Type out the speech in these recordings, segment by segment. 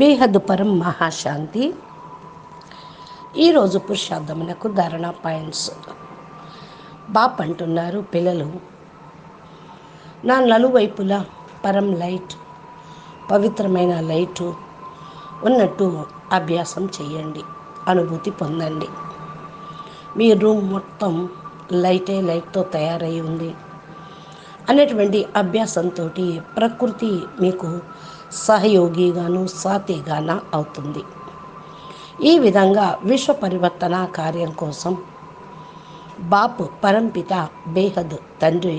బేహద్దు పరం మహాశాంతి. ఈరోజు పురుషార్థమునకు ధారణ పాయింట్స్. బాప్ అంటున్నారు, పిల్లలు నా నలువైపులా పరం లైట్, పవిత్రమైన లైటు ఉన్నట్టు అభ్యాసం చేయండి, అనుభూతి పొందండి. మీ రూమ్ మొత్తం లైట్తో తయారై ఉంది అనేటువంటి అభ్యాసంతో ప్రకృతి మీకు సహయోగిగాను సాతిగాన అవుతుంది. ఈ విధంగా విశ్వ పరివర్తన కార్యం కోసం బాప్ పరంపిత బేహద్ తండ్రి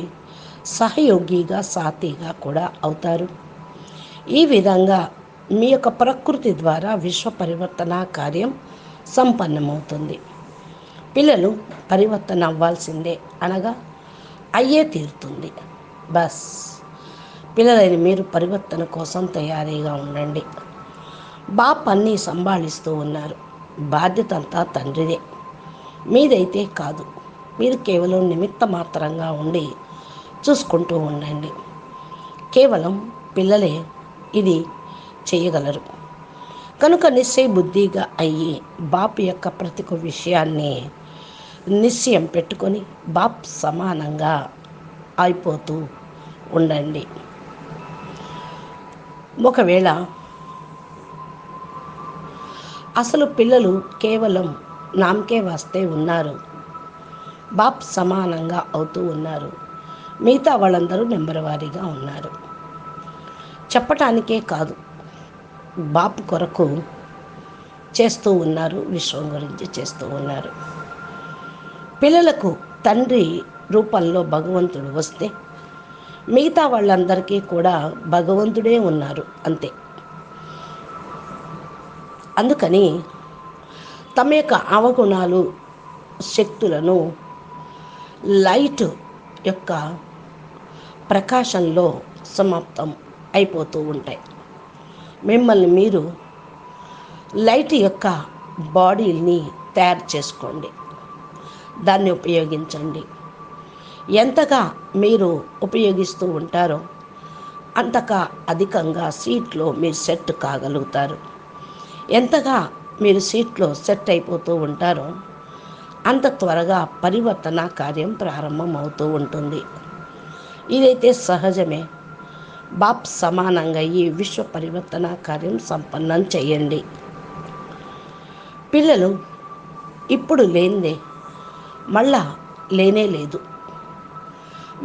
సహయోగిగా సాతిగా కూడా అవుతారు. ఈ విధంగా మీ యొక్క ప్రకృతి ద్వారా విశ్వ పరివర్తన కార్యం సంపన్నమవుతుంది. పిల్లలు పరివర్తన అవ్వాల్సిందే, అనగా అయ్యే తీరుతుంది. బస్ పిల్లలని మీరు పరివర్తన కోసం తయారీగా ఉండండి. బాప్ అన్నీ సంభాళిస్తూ ఉన్నారు. బాధ్యత అంతా తండ్రిదే, మీదైతే కాదు. మీరు కేవలం నిమిత్త మాత్రంగా ఉండి చూసుకుంటూ ఉండండి. కేవలం పిల్లలే ఇది చేయగలరు. కనుక నిశ్చయ బుద్ధిగా అయ్యి బాప్ యొక్క ప్రతి ఒక్క విషయాన్ని నిశ్చయం పెట్టుకొని బాప్ సమానంగా అయిపోతూ ఉండండి. ఒకవేళ అసలు పిల్లలు కేవలం నామకే వాస్తే ఉన్నారు, బాప్ సమానంగా అవుతూ ఉన్నారు. మిగతా వాళ్ళందరూ నెంబర్ వారీగా ఉన్నారు. చెప్పటానికే కాదు, బాప్ కొరకు చేస్తూ ఉన్నారు, విశ్వం గురించి చేస్తూ ఉన్నారు. పిల్లలకు తండ్రి రూపంలో భగవంతుడు వస్తే మిగతా వాళ్ళందరికీ కూడా భగవంతుడే ఉన్నారు, అంతే. అందుకని తమ యొక్క అవగుణాలు శక్తులను లైట్ యొక్క ప్రకాశంలో సమాప్తం అయిపోతూ ఉంటాయి. మిమ్మల్ని మీరు లైట్ యొక్క బాడీని తయారు చేసుకోండి, దాన్ని ఉపయోగించండి. ఎంతగా మీరు ఉపయోగిస్తూ ఉంటారో అంతగా అధికంగా సీట్లో మీరు సెట్ కాగలుగుతారు. ఎంతగా మీరు సీట్లో సెట్ అయిపోతూ ఉంటారో అంత త్వరగా పరివర్తన కార్యం ప్రారంభం అవుతూ ఉంటుంది. ఇదైతే సహజమే. బాప్ సమానంగా ఈ విశ్వ పరివర్తన కార్యం సంపన్నం చేయండి. పిల్లలు ఇప్పుడు లేనిదే మళ్ళా లేనే లేదు.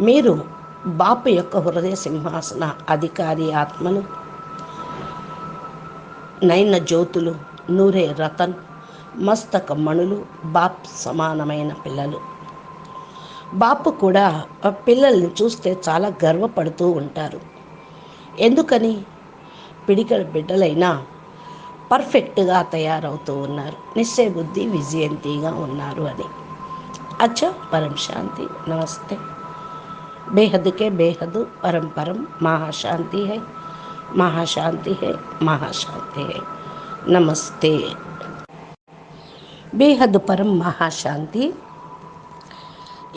మీరు బాపు యొక్క హృదయ సింహాసన అధికారి ఆత్మలు, నైన జ్యోతులు, నూరే రతన్, మస్తక మణులు, బాప్ సమానమైన పిల్లలు. బాపు కూడా పిల్లల్ని చూస్తే చాలా గర్వపడుతూ ఉంటారు. ఎందుకని? పిడికల బిడ్డలైనా పర్ఫెక్ట్గా తయారవుతూ ఉన్నారు, నిశ్చయ బుద్ధి విజయంతిగా ఉన్నారు అని. అచ్చా, పరం శాంతి. నమస్తే. बेहद के बेहद परम परम महाशांति है, महाशांति है, महाशांति है. नमस्ते. बेहद परम महाशांति.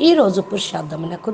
ఈరోజు పురుషార్థమునకు